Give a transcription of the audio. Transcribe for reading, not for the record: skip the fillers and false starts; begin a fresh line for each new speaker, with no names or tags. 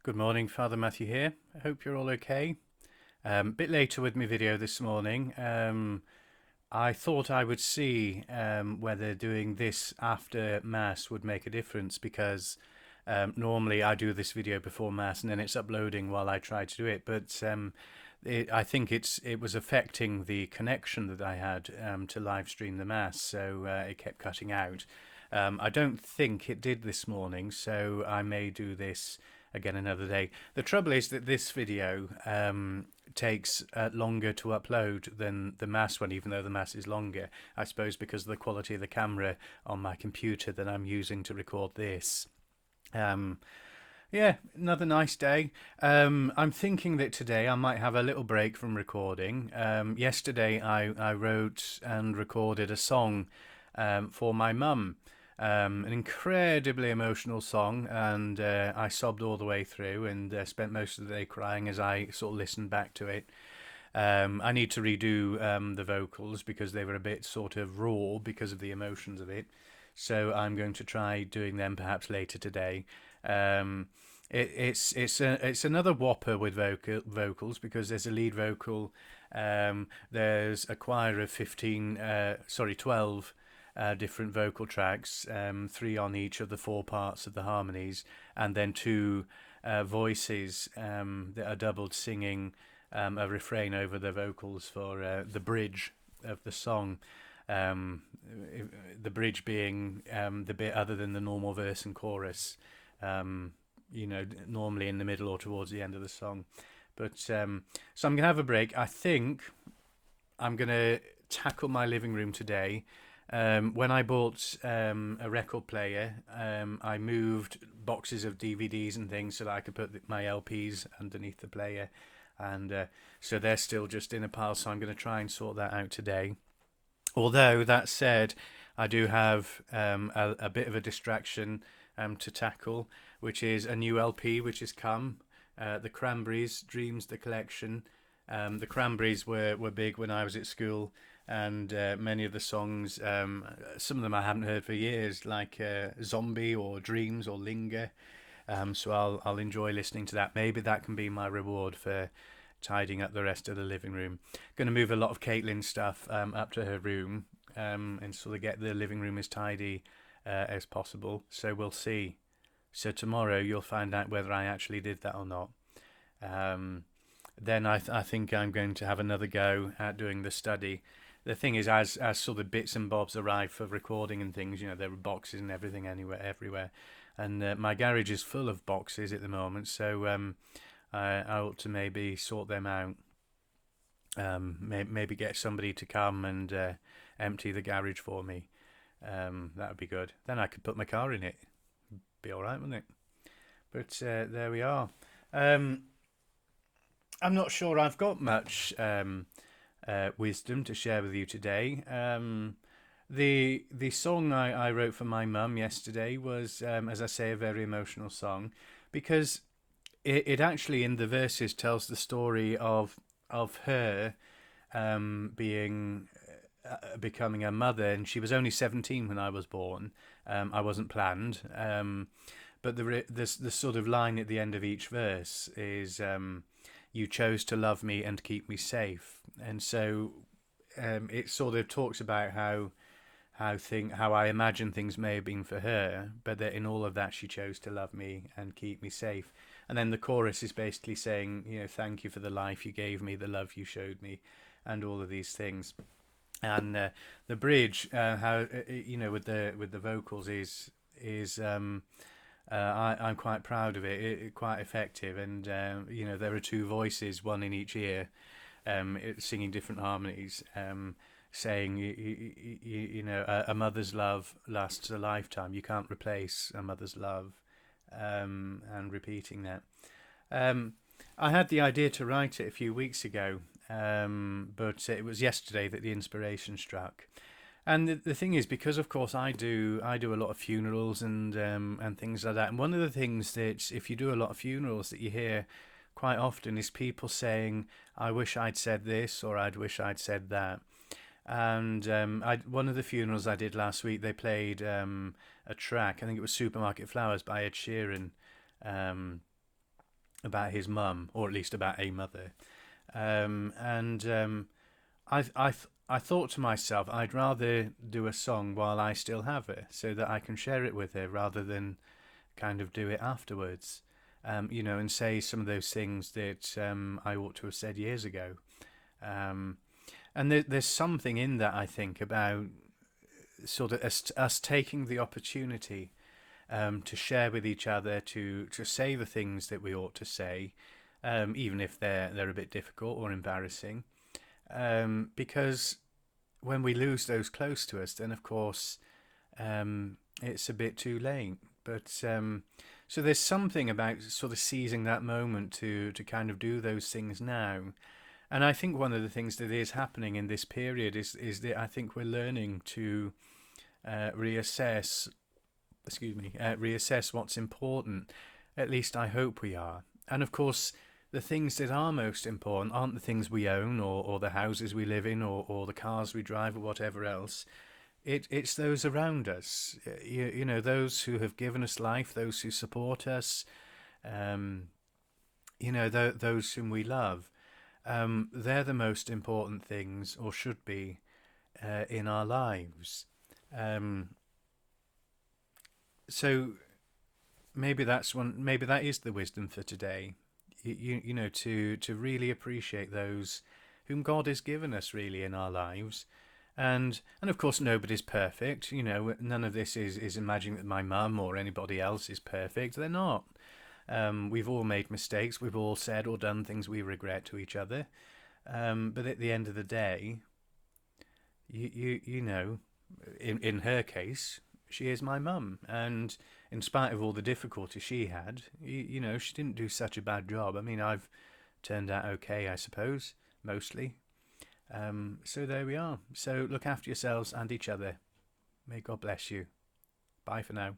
Good morning, Father Matthew here. I hope you're all okay. Bit later with my video this morning. I thought I would see whether doing this after Mass would make a difference because normally I do this video before Mass and then it's uploading while I try to do it. But I think it was affecting the connection that I had to live stream the Mass, so it kept cutting out. I don't think it did this morning, so I may do this again another day. The trouble is that this video takes longer to upload than the Mass one, even though the Mass is longer. I suppose because of the quality of the camera on my computer that I'm using to record this. Yeah, another nice day. I'm thinking that today I might have a little break from recording. Yesterday I wrote and recorded a song for my mum. An incredibly emotional song, and I sobbed all the way through and spent most of the day crying as I sort of listened back to it. I need to redo the vocals because they were a bit sort of raw because of the emotions of it. So I'm going to try doing them perhaps later today. It's another whopper with vocals because there's a lead vocal. There's a choir of 12 different vocal tracks, three on each of the four parts of the harmonies, and then two voices that are doubled singing a refrain over the vocals for the bridge of the song. The bridge being the bit other than the normal verse and chorus, normally in the middle or towards the end of the song. But so I'm going to have a break. I think I'm going to tackle my living room today. When I bought a record player, I moved boxes of DVDs and things so that I could put my LPs underneath the player. And so they're still just in a pile, so I'm going to try and sort that out today. Although, that said, I do have a bit of a distraction to tackle, which is a new LP which has come. The Cranberries, Dreams, the Collection. The Cranberries were big when I was at school, and many of the songs, some of them I haven't heard for years, like Zombie or Dreams or Linger. So I'll enjoy listening to that. Maybe that can be my reward for tidying up the rest of the living room. Going to move a lot of Caitlin's stuff up to her room and sort of get the living room as tidy as possible. So we'll see. So tomorrow you'll find out whether I actually did that or not. Then I think I'm going to have another go at doing the study. The thing is, as sort of bits and bobs arrive for recording and things, there are boxes and everything everywhere. And my garage is full of boxes at the moment, so I ought to maybe sort them out. Maybe get somebody to come and empty the garage for me. That would be good. Then I could put my car in it. Be all right, wouldn't it? But there we are. I'm not sure I've got much wisdom to share with you today. The song I wrote for my mum yesterday was, as I say, a very emotional song because it actually in the verses tells the story of her being becoming a mother, and she was only 17 when I was born. I wasn't planned, but the sort of line at the end of each verse is you chose to love me and keep me safe. And so it sort of talks about how I imagine things may have been for her, but that in all of that she chose to love me and keep me safe. And then the chorus is basically saying, thank you for the life you gave me, the love you showed me, and all of these things. And the bridge, how with the vocals is I'm quite proud of it. Quite effective, and there are two voices, one in each ear, singing different harmonies, saying a mother's love lasts a lifetime. You can't replace a mother's love, and repeating that. I had the idea to write it a few weeks ago, but it was yesterday that the inspiration struck. And the thing is, because of course I do a lot of funerals and things like that. And one of the things that if you do a lot of funerals that you hear quite often is people saying, "I wish I'd said this," or "I'd wish I'd said that." And one of the funerals I did last week, they played a track. I think it was "Supermarket Flowers" by Ed Sheeran. about his mum, or at least about a mother. And I thought to myself, I'd rather do a song while I still have her, so that I can share it with her, rather than kind of do it afterwards. And say some of those things that I ought to have said years ago. Um, and there's something in that, I think, about sort of us taking the opportunity to share with each other, to say the things that we ought to say, even if they're a bit difficult or embarrassing. Because when we lose those close to us, then of course it's a bit too late. But so there's something about sort of seizing that moment to kind of do those things now. And I think one of the things that is happening in this period is that I think we're learning to reassess, reassess what's important. At least I hope we are. And of course, the things that are most important aren't the things we own, or the houses we live in, or the cars we drive, or whatever else. It's those around us, those who have given us life, those who support us, those whom we love. They're the most important things, or should be, in our lives. Um, so maybe that's one. Maybe that is the wisdom for today. To really appreciate those whom God has given us, really, in our lives. And of course, nobody's perfect. None of this is imagining that my mum or anybody else is perfect. They're not. We've all made mistakes. We've all said or done things we regret to each other. But at the end of the day, you know, in her case, she is my mum, and in spite of all the difficulty she had, she didn't do such a bad job. I mean, I've turned out okay, I suppose, mostly. So there we are. So look after yourselves and each other. May God bless you. Bye for now.